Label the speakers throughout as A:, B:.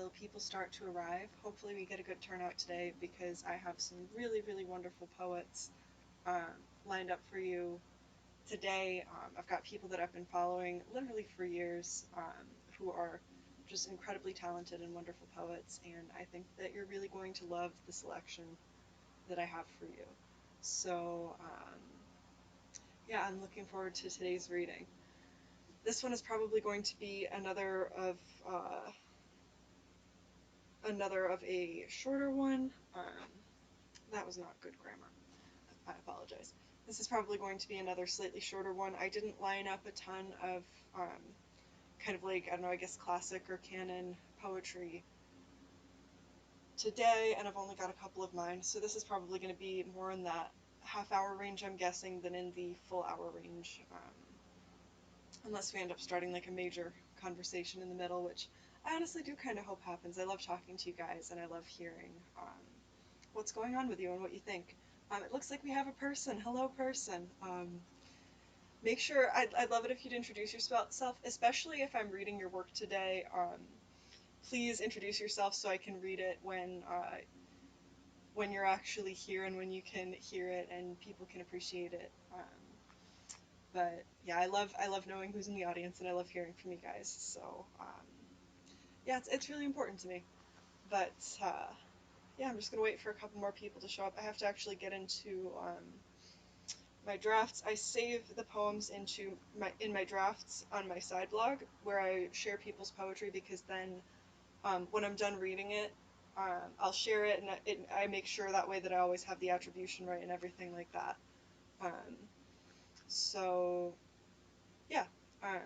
A: until people start to arrive. Hopefully we get a good turnout today because I have some really, really wonderful poets lined up for you today. I've got people that I've been following literally for years who are just incredibly talented and wonderful poets, and I think that you're really going to love the selection that I have for you. So, yeah, I'm looking forward to today's reading. This one is probably going to be uh, another of a shorter one. That was not good grammar. I apologize. This is probably going to be another slightly shorter one. I didn't line up a ton of kind of like, I don't know, I guess classic or canon poetry today, and I've only got a couple of mine, so this is probably going to be more in that half-hour range, I'm guessing, than in the full-hour range, unless we end up starting like a major conversation in the middle, which I honestly do kind of hope happens. I love talking to you guys, and I love hearing what's going on with you and what you think. It looks like we have a person. Hello, person. Make sure, I'd love it if you'd introduce yourself, especially if I'm reading your work today. Please introduce yourself so I can read it when you're actually here and when you can hear it and people can appreciate it. But yeah, I love knowing who's in the audience, and I love hearing from you guys. So yeah, it's really important to me. But yeah, I'm just gonna wait for a couple more people to show up. I have to actually get into my drafts. I save the poems in my drafts on my side blog where I share people's poetry, because then when I'm done reading it, I'll share it, and I make sure that way that I always have the attribution right and everything like that. Um, so yeah, um,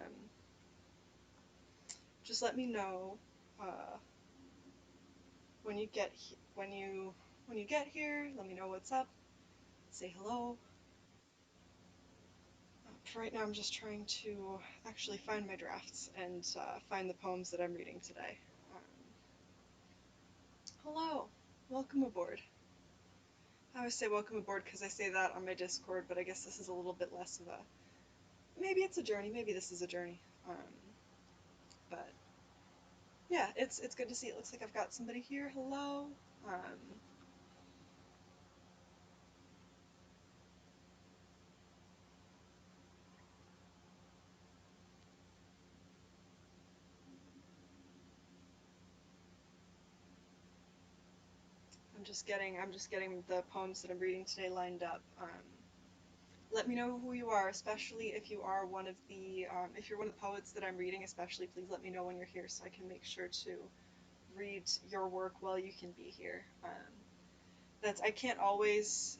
A: just let me know uh, when you get here. Let me know what's up. Say hello. For right now, I'm just trying to actually find my drafts and find the poems that I'm reading today. Um, Hello, welcome aboard. I always say welcome aboard because I say that on my Discord, but I guess this is a little bit less of a. Maybe it's a journey. Maybe this is a journey. But yeah, it's good to see. It looks like I've got somebody here. Hello. Um, I'm just getting the poems that I'm reading today lined up. Let me know who you are, especially if you are one of the if you're one of the poets that I'm reading. Especially, please let me know when you're here so I can make sure to read your work while you can be here. That's I can't always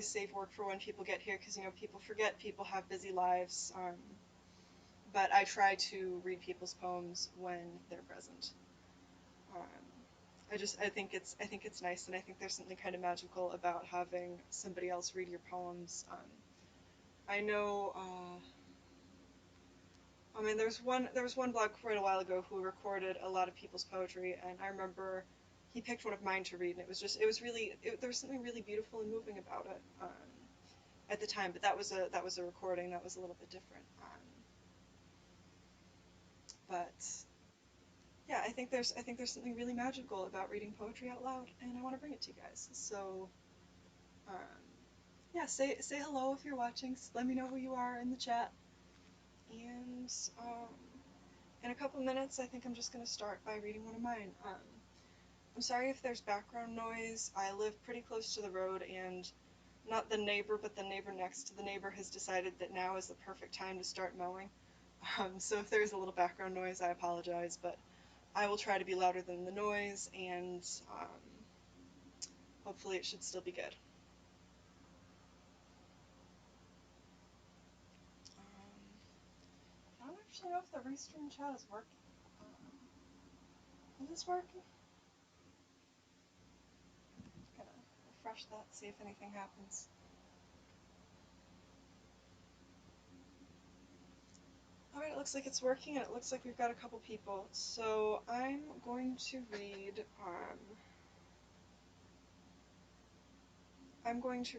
A: save work for when people get here, because people forget, people have busy lives. But I try to read people's poems when they're present. Um, I think it's nice, and I think there's something kind of magical about having somebody else read your poems. I know. I mean, there was one blog quite a while ago who recorded a lot of people's poetry, and I remember he picked one of mine to read, and it was really there was something really beautiful and moving about it at the time. But that was a recording that was a little bit different. But yeah, I think there's something really magical about reading poetry out loud, and I want to bring it to you guys. So um, yeah, say hello if you're watching. Let me know who you are in the chat, and in a couple minutes, I think I'm just gonna start by reading one of mine. I'm sorry if there's background noise. I live pretty close to the road, and not the neighbor, but the neighbor next to the neighbor has decided that now is the perfect time to start mowing. So if there's a little background noise, I apologize, but I will try to be louder than the noise, and hopefully it should still be good. I don't actually know if the restream chat is working. Is this working? Just gonna refresh that, see if anything happens. Alright, it looks like it's working, and it looks like we've got a couple people. So I'm going to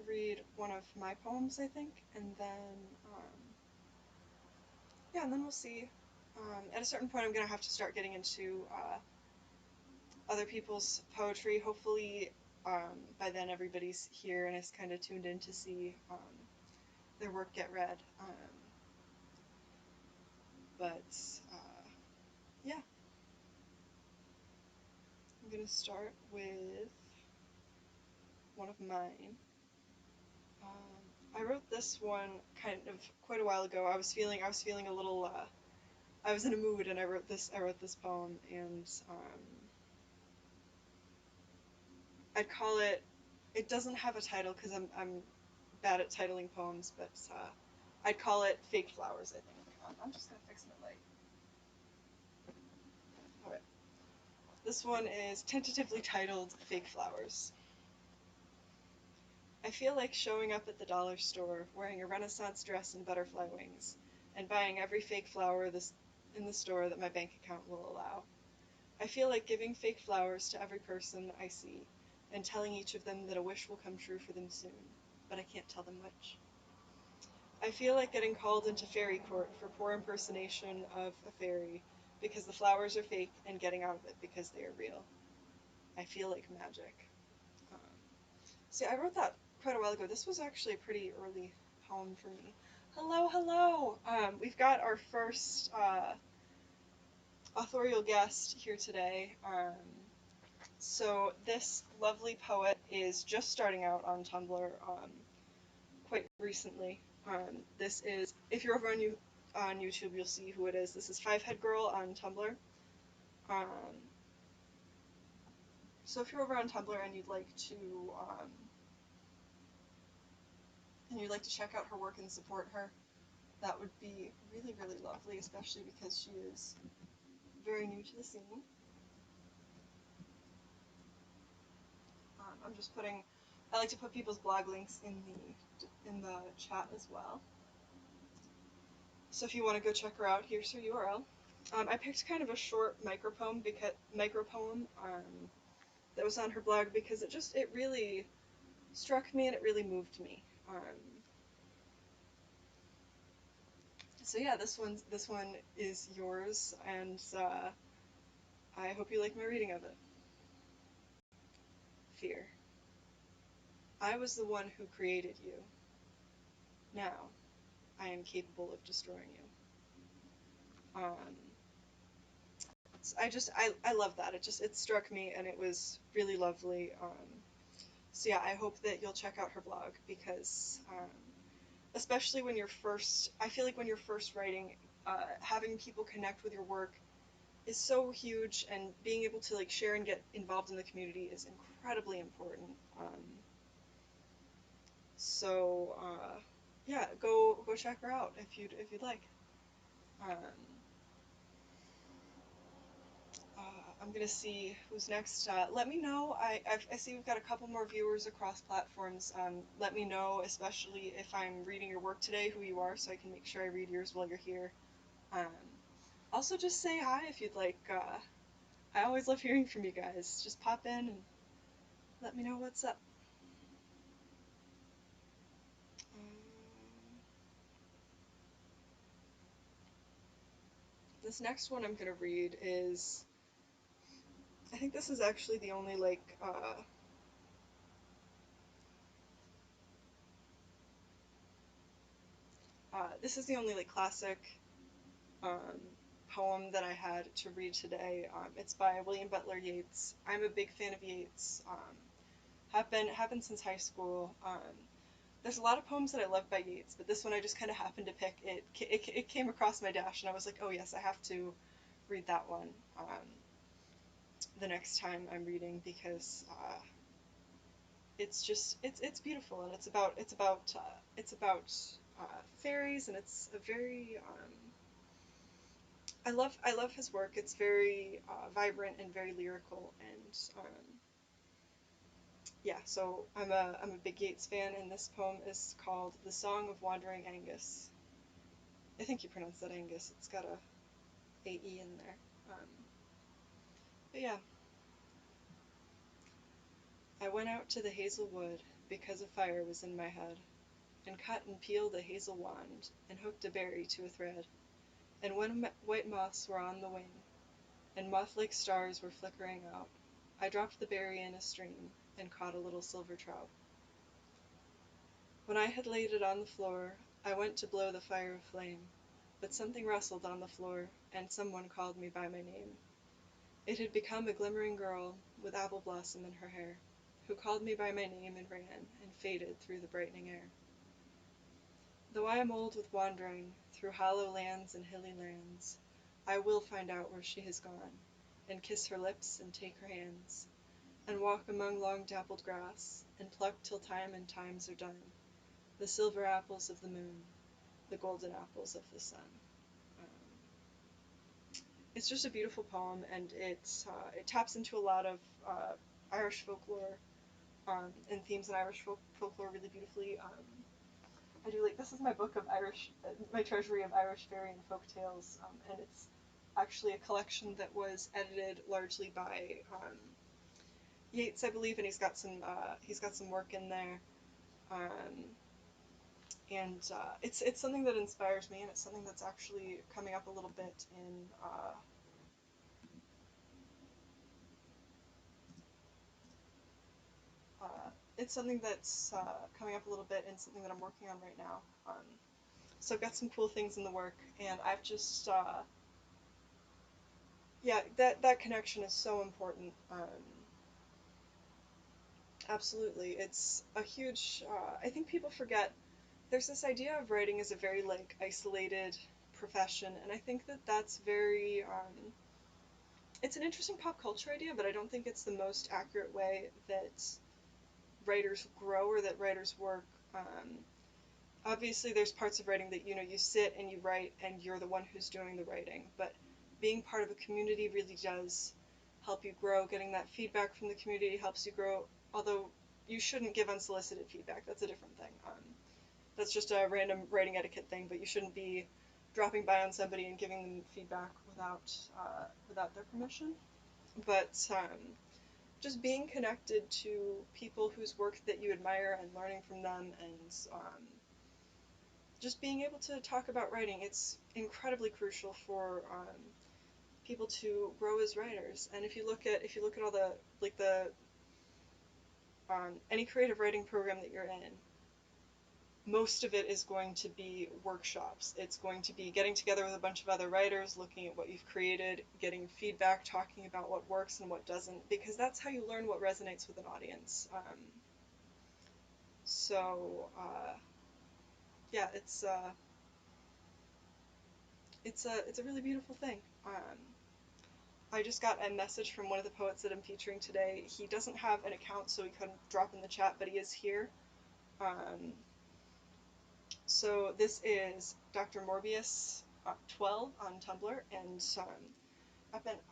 A: read one of my poems, I think, and then yeah, and then we'll see At a certain point, I'm gonna have to start getting into other people's poetry. Hopefully, by then everybody's here and is kind of tuned in to see their work get read. But yeah, I'm gonna start with one of mine. I wrote this one kind of quite a while ago. I was feeling a little. I was in a mood, and I wrote this poem, and I'd call it. It doesn't have a title because I'm bad at titling poems, but I'd call it "Fake Flowers." I think. I'm just gonna fix my light. Okay. This one is tentatively titled "Fake Flowers." I feel like showing up at the dollar store wearing a Renaissance dress and butterfly wings, and buying every fake flower in the store that my bank account will allow. I feel like giving fake flowers to every person I see, and telling each of them that a wish will come true for them soon, but I can't tell them which. I feel like getting called into fairy court for poor impersonation of a fairy, because the flowers are fake, and getting out of it because they are real. I feel like magic. Um, See, I wrote that quite a while ago. This was actually a pretty early poem for me. Hello, hello! We've got our first authorial guest here today. So this lovely poet is just starting out on Tumblr quite recently. This is, if you're over on YouTube, you'll see who it is. This is Five Head Girl on Tumblr. Um, so if you're over on Tumblr and you'd like to check out her work and support her, that would be really, really lovely, especially because she is very new to the scene. I'm just putting, I like to put people's blog links in the chat as well. So if you want to go check her out, here's her URL. I picked kind of a short micropoem that was on her blog because it really struck me and it really moved me. So yeah, this one is yours, and I hope you like my reading of it. Fear. I was the one who created you. Now I am capable of destroying you. Um, I love that. It struck me and it was really lovely. So yeah, I hope that you'll check out her blog because especially when you're first, I feel like when you're first writing, having people connect with your work is so huge, and being able to like share and get involved in the community is incredibly important. So yeah, go check her out if you'd like. Um, I'm gonna see who's next. Let me know. I see we've got a couple more viewers across platforms. Let me know, especially if I'm reading your work today, who you are, so I can make sure I read yours while you're here. Um, Also, just say hi if you'd like. I always love hearing from you guys. Just pop in and let me know what's up. Um, this next one I'm gonna read is. I think this is actually the only like. This is the only like classic um, poem that I had to read today. It's by William Butler Yeats. I'm a big fan of Yeats. Have been since high school. There's a lot of poems that I love by Yeats, but this one I just kind of happened to pick. It came across my dash, and I was like, oh yes, I have to read that one the next time I'm reading because it's beautiful and it's about fairies, and it's a very I love his work. It's very vibrant and very lyrical, and yeah. So I'm a big Yeats fan, and this poem is called "The Song of Wandering Aengus." I think you pronounce that Angus. It's got a e in there. Um, but yeah, I went out to the hazel wood because a fire was in my head, and cut and peeled a hazel wand, and hooked a berry to a thread. And when white moths were on the wing, and moth-like stars were flickering out, I dropped the berry in a stream, and caught a little silver trout. When I had laid it on the floor, I went to blow the fire aflame, but something rustled on the floor, and someone called me by my name. It had become a glimmering girl, with apple blossom in her hair, who called me by my name and ran, and faded through the brightening air. Though I am old with wandering, through hollow lands and hilly lands, I will find out where she has gone, and kiss her lips and take her hands, and walk among long dappled grass, and pluck till time and times are done, the silver apples of the moon, the golden apples of the sun. Um, it's just a beautiful poem, and it taps into a lot of Irish folklore and themes in Irish folklore really beautifully. I do like this is my book of my treasury of Irish fairy and folk tales, and it's actually a collection that was edited largely by Yeats, I believe, and he's got some work in there, um, and it's something that inspires me, and it's something that's actually coming up a little bit in it's something that's coming up a little bit in something that I'm working on right now. So I've got some cool things in the work, and I've just yeah, that connection is so important. Absolutely, it's a huge. I think people forget there's this idea of writing as a very like isolated profession, and I think that that's very. It's an interesting pop culture idea, but I don't think it's the most accurate way that writers grow or that writers work. Obviously, there's parts of writing that you sit and you write and you're the one who's doing the writing, but being part of a community really does help you grow. Getting that feedback from the community helps you grow, although you shouldn't give unsolicited feedback. That's a different thing. That's just a random writing etiquette thing, but you shouldn't be dropping by on somebody and giving them feedback without their permission. But just being connected to people whose work that you admire and learning from them, and just being able to talk about writing, it's incredibly crucial for people to grow as writers. And if you look at all the like the any creative writing program that you're in, most of it is going to be workshops. It's going to be getting together with a bunch of other writers, looking at what you've created, getting feedback, talking about what works and what doesn't, because that's how you learn what resonates with an audience. So yeah, it's a really beautiful thing. I just got a message from one of the poets that I'm featuring today. He doesn't have an account, so he couldn't drop in the chat, but he is here. Um, so this is Dr. Morbius 12 on Tumblr, and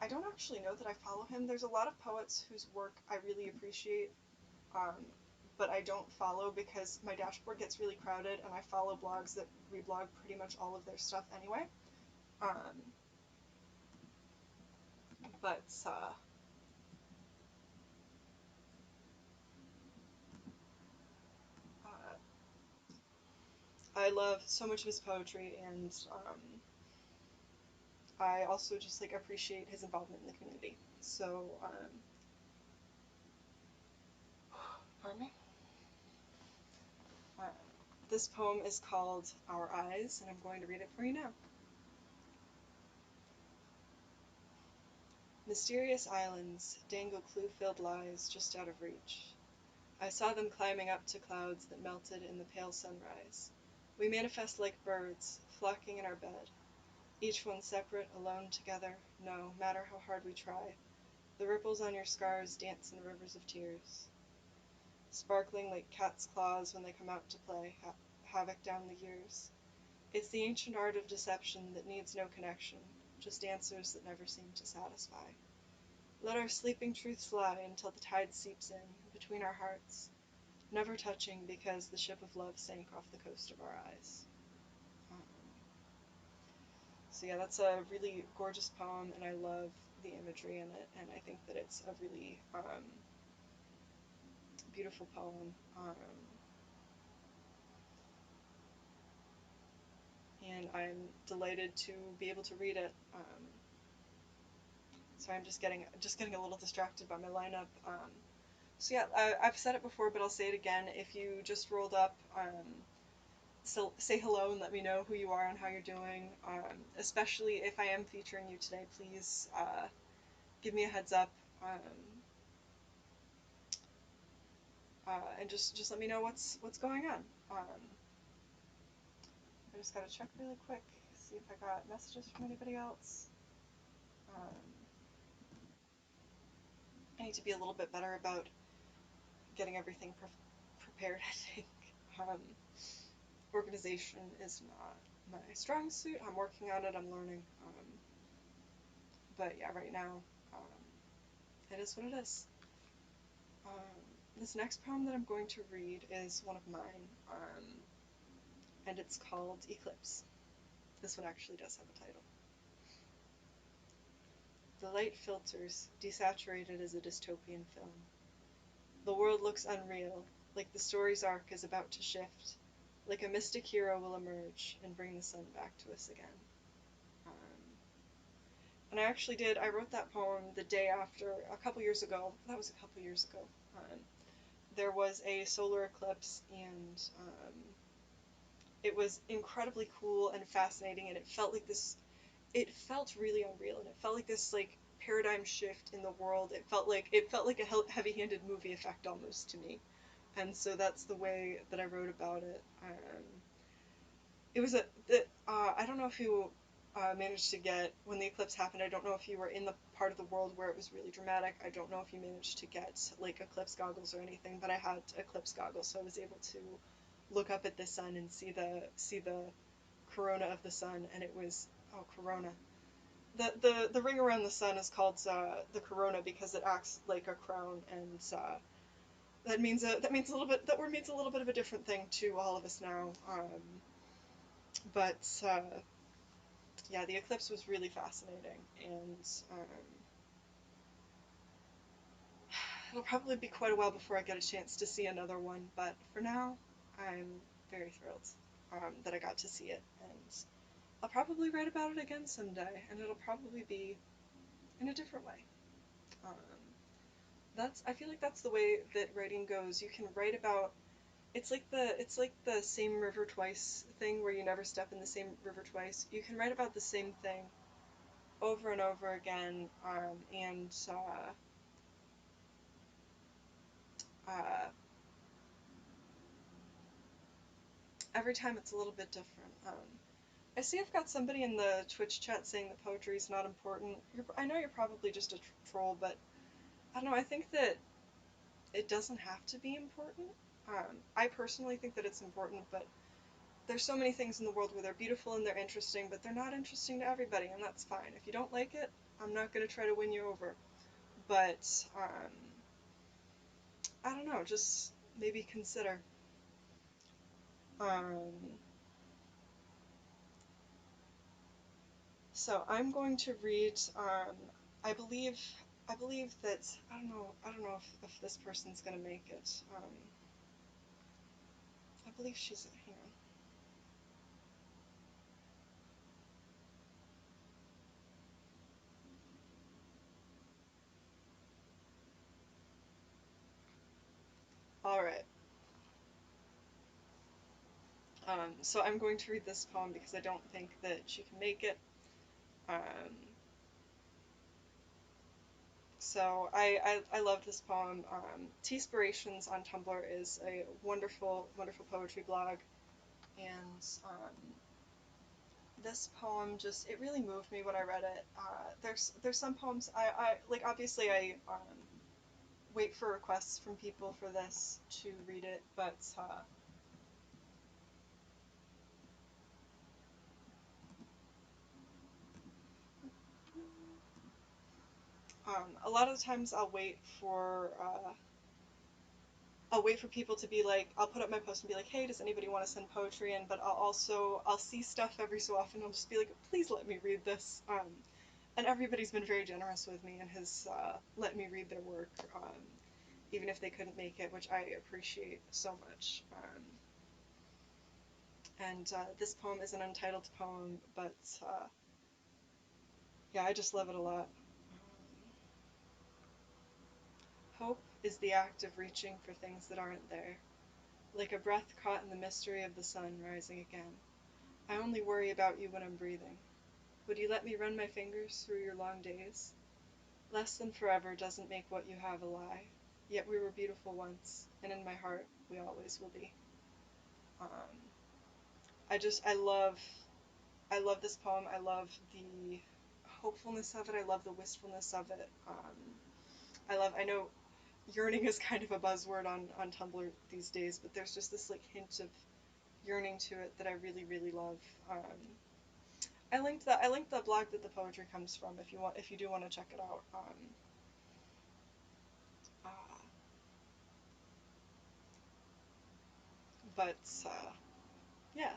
A: I don't actually know that I follow him. There's a lot of poets whose work I really appreciate, um, but I don't follow because my dashboard gets really crowded, and I follow blogs that reblog pretty much all of their stuff anyway. Um, but uh, I love so much of his poetry, and I also just like appreciate his involvement in the community. So, pardon me. Uh, this poem is called Our Eyes, and I'm going to read it for you now. Mysterious islands dangle clue-filled lies just out of reach. I saw them climbing up to clouds that melted in the pale sunrise. We manifest like birds, flocking in our bed, each one separate, alone, together. No matter how hard we try, the ripples on your scars dance in rivers of tears, sparkling like cat's claws when they come out to play havoc down the years. It's the ancient art of deception that needs no connection, just answers that never seem to satisfy. Let our sleeping truths lie until the tide seeps in between our hearts, never touching because the ship of love sank off the coast of our eyes. Um, so yeah, that's a really gorgeous poem, and I love the imagery in it, and I think that it's a really beautiful poem. and I'm delighted to be able to read it. So I'm just getting a little distracted by my lineup. So yeah, I've said it before, but I'll say it again. If you just rolled up, so say hello and let me know who you are and how you're doing. Especially if I am featuring you today, please give me a heads up. And just let me know what's going on. I just gotta check really quick, see if I got messages from anybody else. Um, I need to be a little bit better about getting everything prepared. I think organization is not my strong suit. I'm working on it. I'm learning. But yeah, right now, um, it is what it is. Um, this next poem that I'm going to read is one of mine, and it's called Eclipse. This one actually does have a title. The light filters, desaturated as a dystopian film. The world looks unreal, like the story's arc is about to shift, like a mystic hero will emerge and bring the sun back to us again. Um, and I wrote that poem the day after, a couple years ago, that was a couple years ago. There was a solar eclipse, and it was incredibly cool and fascinating, and it felt really unreal, and it felt like this like paradigm shift in the world. It felt like a heavy-handed movie effect almost to me, and so that's the way that I wrote about it. It was I don't know if you managed to get when the eclipse happened. I don't know if you were in the part of the world where it was really dramatic. I don't know if you managed to get like eclipse goggles or anything, but I had eclipse goggles, so I was able to look up at the sun and see the corona of the sun, and it was corona. The ring around the sun is called the corona because it acts like a crown, and that means a little bit that word means a little bit of a different thing to all of us now. But yeah, the eclipse was really fascinating, and it'll probably be quite a while before I get a chance to see another one. But for now, I'm very thrilled that I got to see it, and I'll probably write about it again someday, and it'll probably be in a different way. Um, that's I feel like that's the way that writing goes. You can write about it's like the same river twice thing where you never step in the same river twice. You can write about the same thing over and over again, and uh, every time it's a little bit different. I see I've got somebody in the Twitch chat saying that poetry is not important. I know you're probably just a troll, but I don't know. I think that it doesn't have to be important. I personally think that it's important, but there's so many things in the world where they're beautiful and they're interesting, but they're not interesting to everybody, and that's fine. If you don't like it, I'm not going to try to win you over. But I don't know, just maybe consider. Um, so I'm going to read. I believe. I believe that I don't know if this person's gonna make it. I believe she's. Hang on. All right. So I'm going to read this poem because I don't think that she can make it. Um, so I love this poem. Teaspirations on Tumblr is a wonderful, wonderful poetry blog, and this poem just it really moved me when I read it. There's some poems I like. Obviously, I wait for requests from people for this to read it, but a lot of the times I'll wait for people to be like, I'll put up my post and be like, hey, does anybody want to send poetry in? But I'll see stuff every so often. I'll just be like, please let me read this. And everybody's been very generous with me and has let me read their work, even if they couldn't make it, which I appreciate so much. And this poem is an untitled poem, but yeah, I just love it a lot. Hope is the act of reaching for things that aren't there, like a breath caught in the mystery of the sun rising again. I only worry about you when I'm breathing. Would you let me run my fingers through your long days? Less than forever doesn't make what you have a lie. Yet we were beautiful once, and in my heart we always will be. Um, I love this poem. I love the hopefulness of it. I love the wistfulness of it. I know yearning is kind of a buzzword on Tumblr these days, but there's just this like hint of yearning to it that I really, really love. I linked the blog that the poetry comes from if you do want to check it out. Uh, but yeah,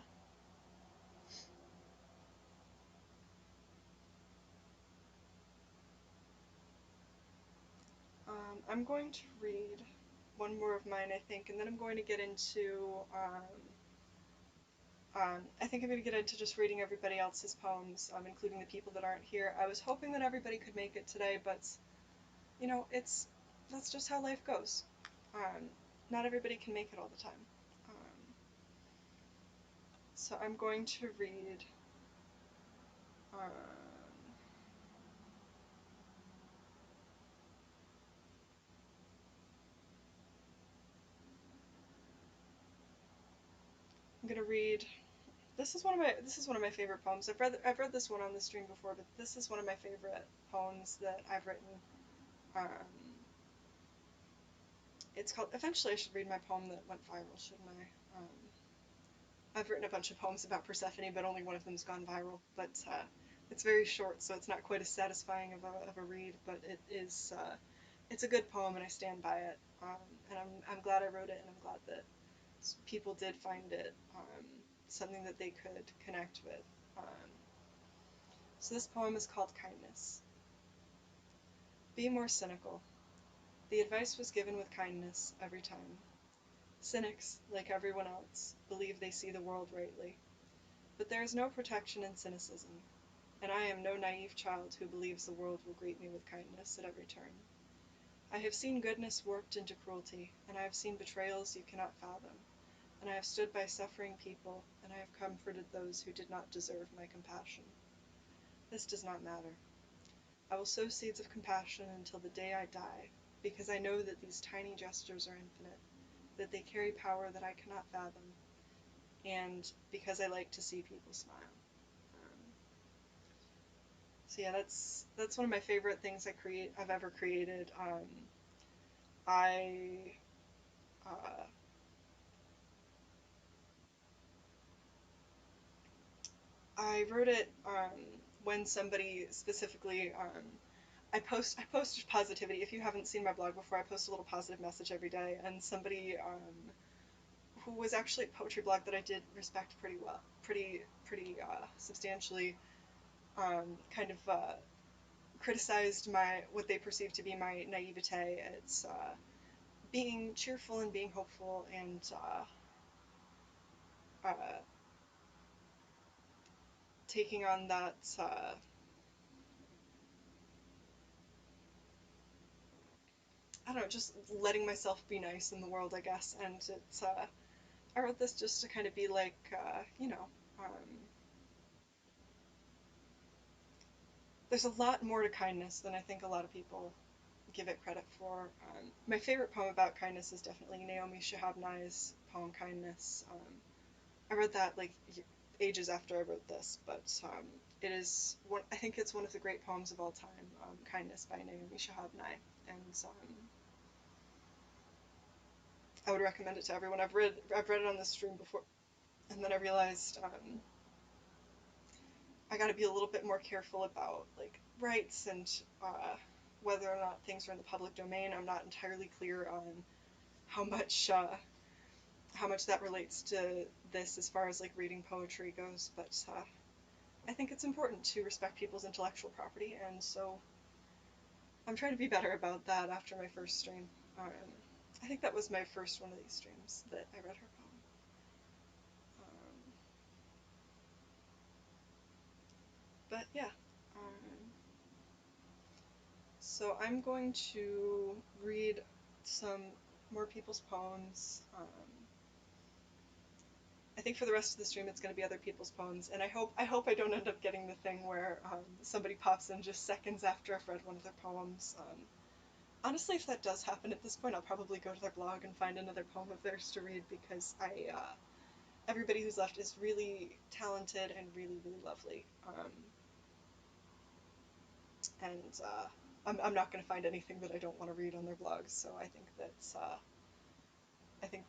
A: I'm going to read one more of mine, I think, and then I'm going to get into. I think I'm going to get into just reading everybody else's poems, including the people that aren't here. I was hoping that everybody could make it today, but it's that's just how life goes. Um, Not everybody can make it all the time. Um, so I'm going to read. Um, I'm going to read. This is one of my favorite poems. I've read this one on the stream before, but this is one of my favorite poems that I've written. Um, it's called. Eventually, I should read my poem that went viral, shouldn't I? I've written a bunch of poems about Persephone, but only one of them's gone viral. But it's very short, so it's not quite as satisfying of a read. But it's a good poem, and I stand by it. And I'm glad I wrote it, and I'm glad that people did find it something that they could connect with. Um, so this poem is called Kindness. Be more cynical. The advice was given with kindness every time. Cynics, like everyone else, believe they see the world rightly. But there is no protection in cynicism, and I am no naive child who believes the world will greet me with kindness at every turn. I have seen goodness warped into cruelty, and I have seen betrayals you cannot fathom, and I have stood by suffering people, and I have comforted those who did not deserve my compassion. This does not matter. I will sow seeds of compassion until the day I die, because I know that these tiny gestures are infinite, that they carry power that I cannot fathom, and because I like to see people smile. Um, so yeah, that's one of my favorite things I've ever created. I uh, I wrote it when somebody specifically I post positivity. If you haven't seen my blog before, I post a little positive message every day, and somebody who was actually a poetry blog that I did respect pretty well, pretty substantially, kind of criticized my what they perceived to be my naivete. It's being cheerful and being hopeful and uh, taking on that. I don't know, just letting myself be nice in the world, I guess. And it's I wrote this just to kind of be like, there's a lot more to kindness than I think a lot of people give it credit for. My favorite poem about kindness is definitely Naomi Shihab poem Kindness. I read that like ages after I wrote this, but it is one. I think it's one of the great poems of all time. Kindness by Naomi Shihab and I would recommend it to everyone. I've read it on the stream before, and then I realized I got to be a little bit more careful about like rights and whether or not things are in the public domain. I'm not entirely clear on how much uh, how much that relates to this as far as like reading poetry goes, but I think it's important to respect people's intellectual property, and so I'm trying to be better about that after my first stream. Um, I think that was my first one of these streams that I read her poem. But yeah, um, so I'm going to read some more people's poems. I think for the rest of the stream it's going to be other people's poems, and I hope I don't end up getting the thing where somebody pops in just seconds after I've read one of their poems. Honestly, if that does happen at this point, I'll probably go to their blog and find another poem of theirs to read because everybody who's left is really talented and really, really lovely. And I'm not going to find anything that I don't want to read on their blogs, so I think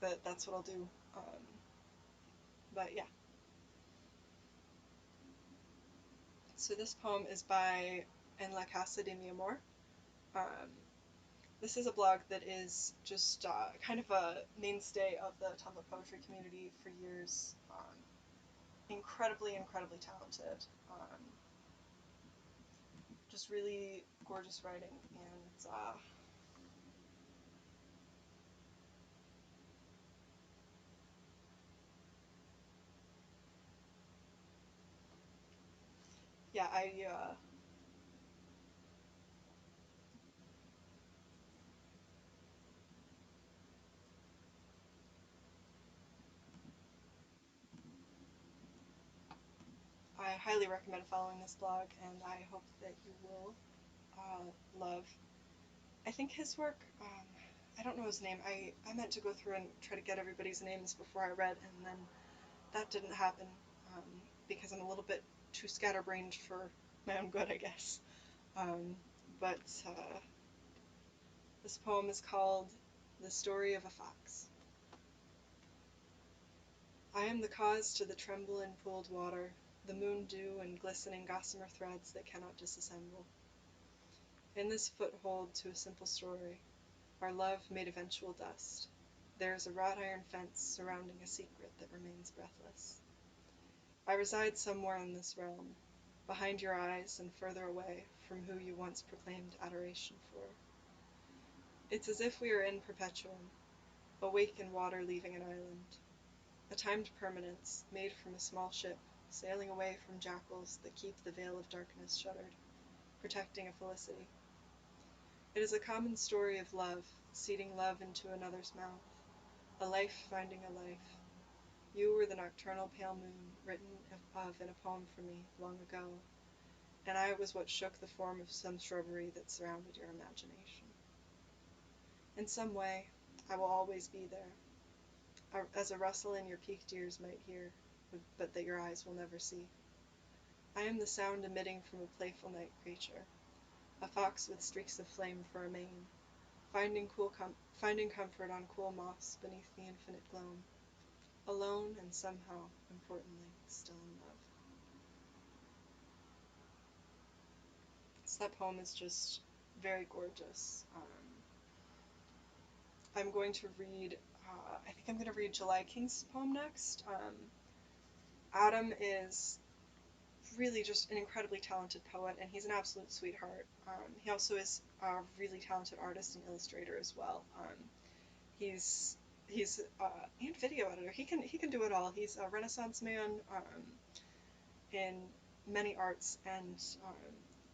A: that that's what I'll do. But yeah, so this poem is by En la Casa de mi Amor. Um, this is a blog that is just kind of a mainstay of the Tumblr poetry community for years. Incredibly, incredibly talented. Just really gorgeous writing, and yeah, I highly recommend following this blog, and I hope that you will love. I think his work. I don't know his name. I meant to go through and try to get everybody's names before I read, and then that didn't happen um, because I'm a little bit too scatterbrained for my own good, I guess. Um, but this poem is called "The Story of a Fox." I am the cause to the tremble in pooled water, the moon dew and glistening gossamer threads that cannot disassemble. In this foothold to a simple story, our love made eventual dust, there is a wrought iron fence surrounding a secret that remains breathless. I reside somewhere in this realm, behind your eyes and further away from who you once proclaimed adoration for. It's as if we are in perpetuum, awake in water leaving an island, a timed permanence made from a small ship sailing away from jackals that keep the veil of darkness shuttered, protecting a felicity. It is a common story of love, seeding love into another's mouth, a life finding a life. You were the nocturnal pale moon written of in a poem for me long ago, and I was what shook the form of some shrubbery that surrounded your imagination. In some way, I will always be there, as a rustle in your peaked ears might hear, but that your eyes will never see. I am the sound emitting from a playful night creature, a fox with streaks of flame for a mane, finding comfort on cool moss beneath the infinite gloam, alone and somehow, importantly, still in love. So that poem is just very gorgeous. I'm going to read, I think I'm going to read July King's poem next. Adam is really just an incredibly talented poet, and he's an absolute sweetheart. He also is a really talented artist and illustrator as well. He's and video editor. He can do it all. He's a Renaissance man in many arts, and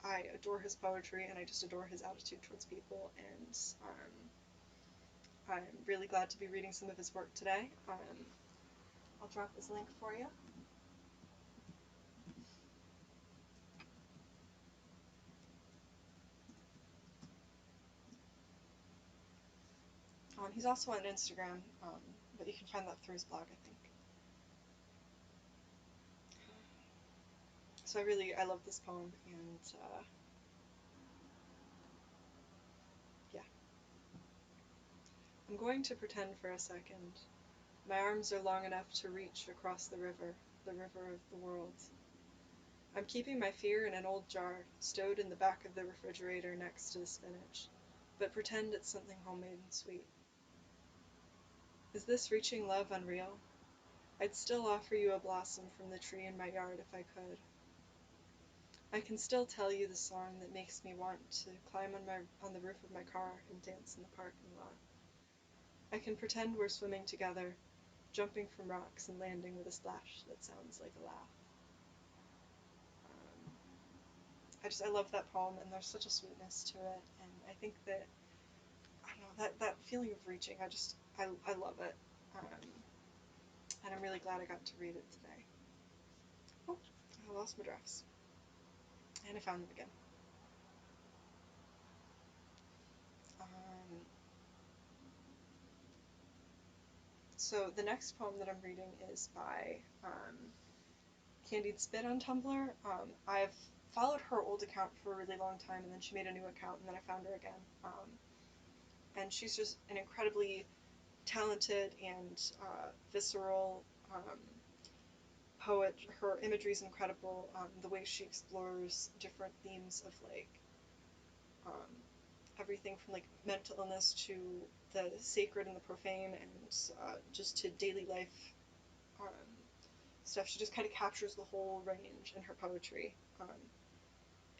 A: I adore his poetry, and I just adore his attitude towards people. And I'm really glad to be reading some of his work today. I'll drop his link for you. He's also on Instagram, but you can find that through his blog, I think. So I love this poem, and yeah. I'm going to pretend for a second. My arms are long enough to reach across the river of the world. I'm keeping my fear in an old jar, stowed in the back of the refrigerator next to the spinach, but pretend it's something homemade and sweet. Is this reaching love unreal? I'd still offer you a blossom from the tree in my yard if I could. I can still tell you the song that makes me want to climb on the roof of my car and dance in the parking lot. I can pretend we're swimming together, jumping from rocks and landing with a splash that sounds like a laugh. I love that poem, and there's such a sweetness to it, and I think that, I don't know, that feeling of reaching, I love it. Um, and I'm really glad I got to read it today. Oh, I lost my drafts. And I found them again. Um, so the next poem that I'm reading is by Candied Spit on Tumblr. I've followed her old account for a really long time, and then she made a new account, and then I found her again. And she's just an incredibly talented and visceral poet. Her imagery is incredible. The way she explores different themes of like um, everything from like mental illness to the sacred and the profane, and just to daily life um, stuff. She just kind of captures the whole range in her poetry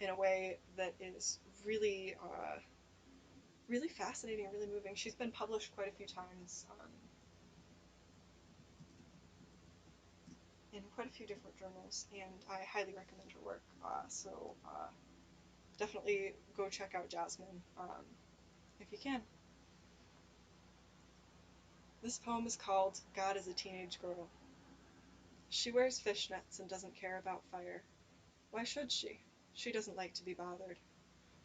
A: in a way that is really, really fascinating and really moving. She's been published quite a few times in quite a few different journals, and I highly recommend her work. Definitely go check out Jasmine if you can. This poem is called God is a Teenage Girl. She wears fishnets and doesn't care about fire. Why should she? She doesn't like to be bothered.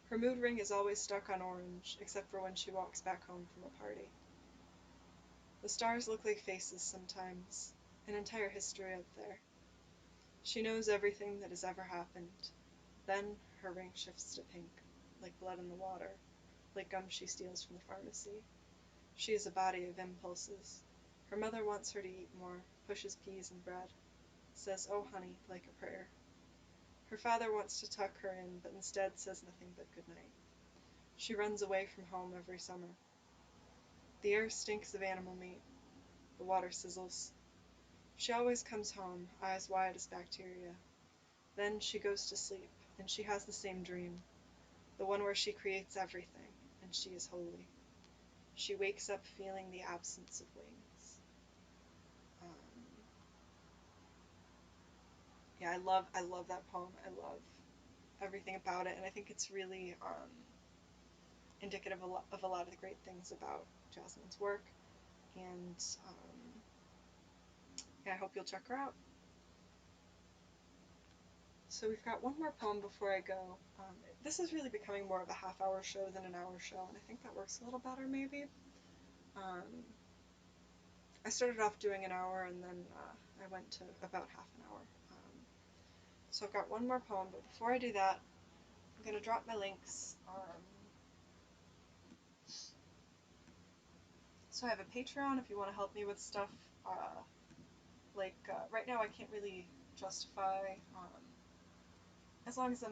A: Her mood ring is always stuck on orange, except for when she walks back home from a party. The stars look like faces sometimes, an entire history up there. She knows everything that has ever happened. Then her ring shifts to pink, like blood in the water, like gum she steals from the pharmacy. She is a body of impulses. Her mother wants her to eat more, pushes peas and bread, says, "Oh, honey," like a prayer. Her father wants to tuck her in, but instead says nothing but good night. She runs away from home every summer. The air stinks of animal meat. The water sizzles. She always comes home, eyes wide as bacteria. Then she goes to sleep, and she has the same dream, the one where she creates everything, and she is holy. She wakes up feeling the absence of wings. Um, yeah, I love that poem. I love everything about it, and I think it's really indicative of a lot of the great things about Jasmine's work. And yeah, I hope you'll check her out. So we've got one more poem before I go. This is really becoming more of a half-hour show than an hour show, and I think that works a little better maybe. Um, I started off doing an hour, and then I went to about half an hour. So I've got one more poem, but before I do that, I'm going to drop my links. So I have a Patreon if you want to help me with stuff. Right now I can't really justify, as long as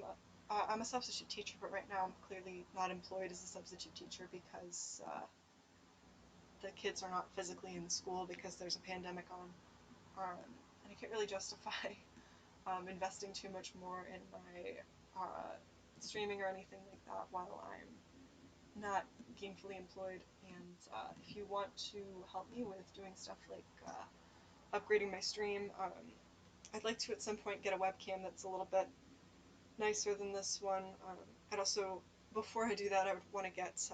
A: I'm a substitute teacher, but right now I'm clearly not employed as a substitute teacher because the kids are not physically in school because there's a pandemic on. And I can't really justify investing too much more in my streaming or anything like that while I'm not gainfully employed. And if you want to help me with doing stuff like upgrading my stream, I'd like to at some point get a webcam that's a little bit nicer than this one. I'd also, before I do that, I would want to get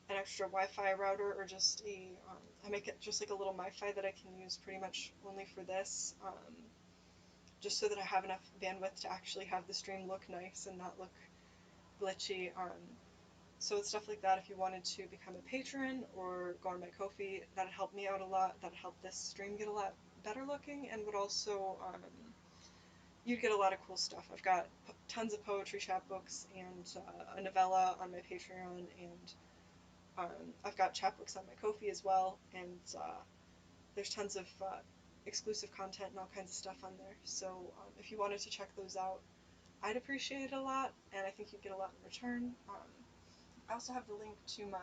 A: an extra Wi-Fi router, or just I make it just like a little MiFi that I can use pretty much only for this, just so that I have enough bandwidth to actually have the stream look nice and not look glitchy. So it's stuff like that. If you wanted to become a patron or go on my Ko-fi, that'd help me out a lot. That'd help this stream get a lot better looking, and would also you'd get a lot of cool stuff. I've got tons of poetry chapbooks and a novella on my Patreon, and I've got chapbooks on my Ko-fi as well, and there's tons of exclusive content and all kinds of stuff on there. So if you wanted to check those out, I'd appreciate it a lot, and I think you'd get a lot in return. I also have the link to my,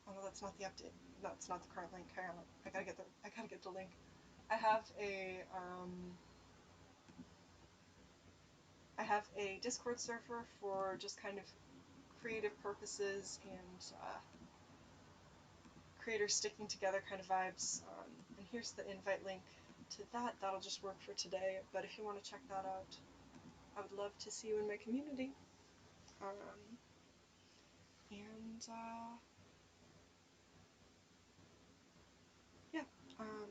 A: oh no, that's not the update. That's not the current link. Hang on, I gotta get the link. I have a Discord server for just kind of creative purposes and creators sticking together kind of vibes. And here's the invite link to that. That'll just work for today. But if you want to check that out, I would love to see you in my community. Um, and yeah, um,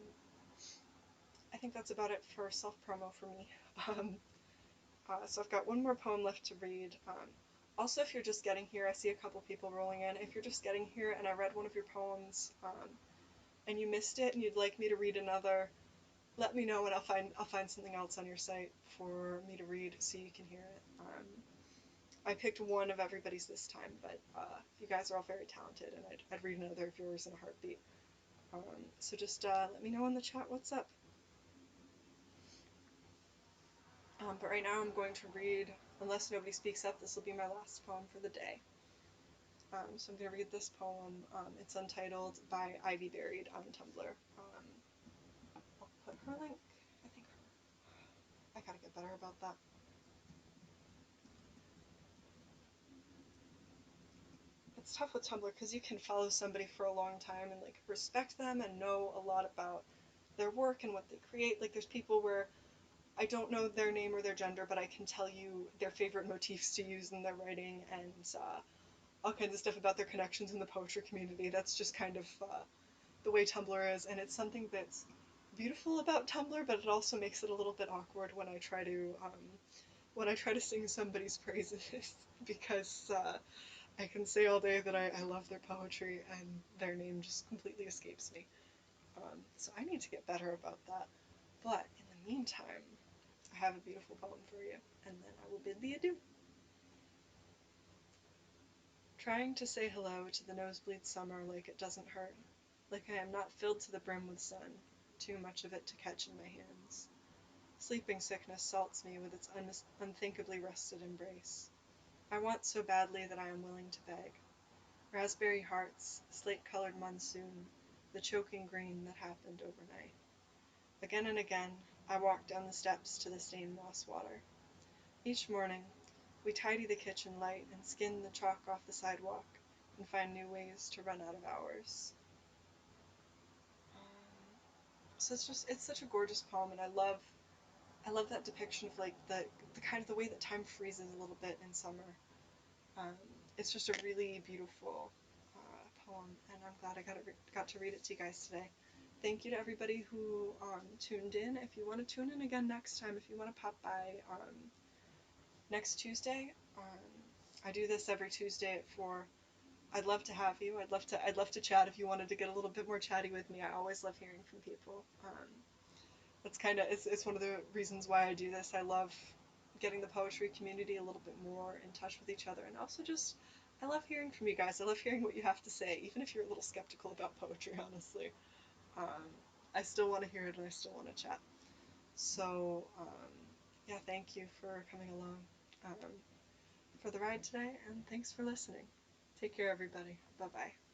A: I think that's about it for self-promo for me. Um, so I've got one more poem left to read. Also, if you're just getting here, I see a couple people rolling in. If you're just getting here and I read one of your poems and you missed it and you'd like me to read another, let me know and I'll find something else on your site for me to read so you can hear it. I picked one of everybody's this time, but you guys are all very talented and I'd read another of yours in a heartbeat. So just let me know in the chat what's up. But right now I'm going to read, unless nobody speaks up, this will be my last poem for the day. So I'm going to read this poem. It's Untitled by Ivy Buried on Tumblr. I'll put her link. I think I gotta get better about that. It's tough with Tumblr because you can follow somebody for a long time and like respect them and know a lot about their work and what they create. Like there's people where I don't know their name or their gender, but I can tell you their favorite motifs to use in their writing and all kinds of stuff about their connections in the poetry community. That's just kind of the way Tumblr is, and it's something that's beautiful about Tumblr, but it also makes it a little bit awkward when I try to sing somebody's praises because I can say all day that I love their poetry and their name just completely escapes me. So I need to get better about that. But in the meantime, I have a beautiful poem for you, and then I will bid thee adieu. Trying to say hello to the nosebleed summer like it doesn't hurt, like I am not filled to the brim with sun, too much of it to catch in my hands. Sleeping sickness salts me with its unthinkably rusted embrace. I want so badly that I am willing to beg. Raspberry hearts, slate-colored monsoon, the choking green that happened overnight. Again and again, I walk down the steps to the stained moss water. Each morning, we tidy the kitchen light and skin the chalk off the sidewalk and find new ways to run out of hours. So it's such a gorgeous poem, and I love that depiction of like the kind of the way that time freezes a little bit in summer. Um, it's just a really beautiful poem, and I'm glad I got to read it to you guys today. Thank you to everybody who tuned in. If you want to tune in again next time, if you want to pop by next Tuesday, I do this every Tuesday at 4. I'd love to have you. I'd love to chat if you wanted to get a little bit more chatty with me. I always love hearing from people. That's kind of it's one of the reasons why I do this. I love getting the poetry community a little bit more in touch with each other, and also just I love hearing from you guys. I love hearing what you have to say, even if you're a little skeptical about poetry. Honestly, um, I still want to hear it and I still want to chat. So yeah, thank you for coming along for the ride today, and thanks for listening. Take care, everybody. Bye bye.